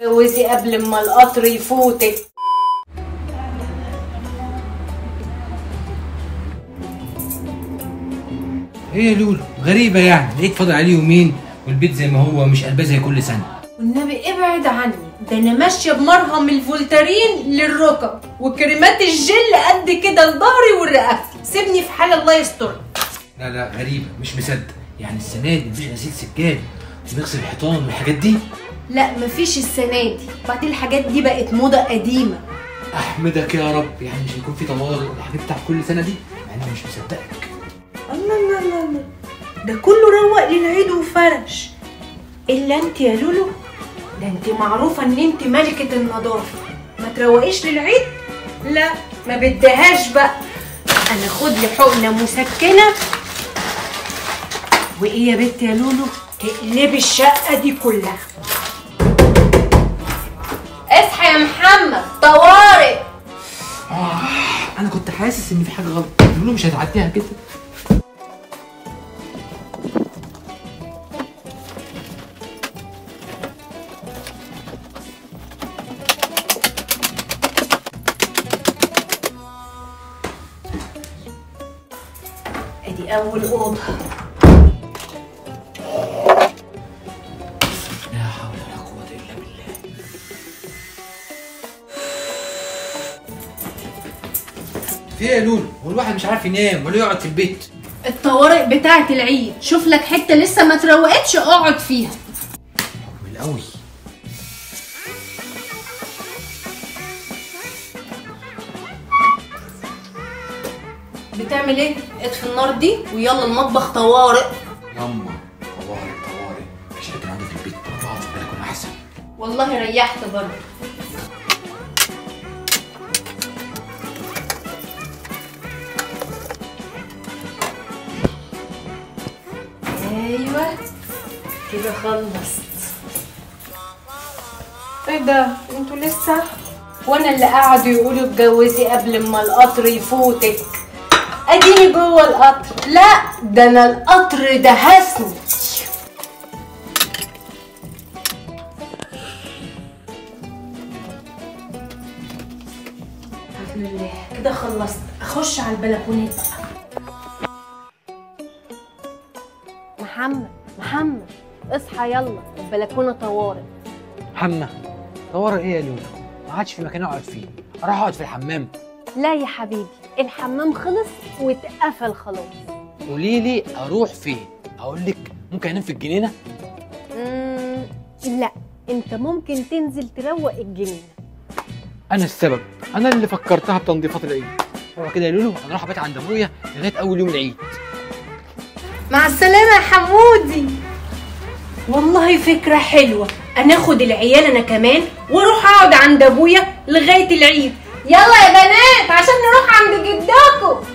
جوزي قبل ما القطر يفوتك. ايه يا لولو غريبة يعني، لقيت فاضل عليه يومين والبيت زي ما هو مش قلباه زي كل سنة. والنبي ابعد عني، ده انا ماشية بمرهم الفولتارين للركب وكريمات الجل قد كده لظهري ورقبتي، سيبني في حال الله يستر. لا غريبة، مش مصدق يعني السنة دي مفيش غسيل سجاد ونغسل الحيطان والحاجات دي؟ لا مفيش السنة دي، بعدين الحاجات دي بقت موضة قديمة. احمدك يا رب، يعني مش هيكون في طوارئ والحاجات بتاع كل سنة دي؟ يعني انا مش مصدقك. الله ده كله روق للعيد وفرش، الا انت يا لولو، ده انت معروفه ان انت ملكه النظافه، ما تروقيش للعيد؟ لا ما بدهاش بقى، انا خد لي حقنه مسكنه وايه يا بنت يا لولو تقلبي الشقه دي كلها. اصحى يا محمد، طوارئ. انا كنت حاسس ان في حاجة غلط، لولو مش هتعديها كده. ادي اول اوضه. لا حول ولا قوة الا بالله. في ايه يا لولو؟ هو الواحد مش عارف ينام ولا يقعد في البيت؟ الطوارئ بتاعه العيد، شوف لك حته لسه ما تروقتش اقعد فيها. من قوي. بتعمل ايه؟ اطفي النار دي ويلا المطبخ طوارئ. ياما طوارئ مش هتبقى عندي في البيت، اقعد في البلكونه احسن. والله ريحت برضه. ايوه كده خلصت. ايه ده؟ انتوا لسه؟ وانا اللي قعدوا يقولوا اتجوزي قبل ما القطر يفوتك، اديني جوه القطر. لا ده انا القطر دهسني. بسم الله كده خلصت، اخش على البلكونات بقى. محمد اصحى يلا، البلكونه طوارئ. طوارئ ايه يا لولو؟ ما عادش في مكان اقعد فيه، اروح اقعد في الحمام. لا يا حبيبي، الحمام خلص واتقفل خلاص. قولي لي اروح فين؟ اقول لك ممكن انام في الجنينه؟ لا انت ممكن تنزل تروق الجنينه. انا السبب، انا اللي فكرتها بتنظيفات العيد. هو كده يا لولو انا رايح ابات عند ابويا لغايه اول يوم العيد. مع السلامه يا حمودي. والله فكره حلوه، انا اخد العيال انا كمان واروح اقعد عند ابويا لغايه العيد. يلا يا بنات عشان نروح عند جدكم.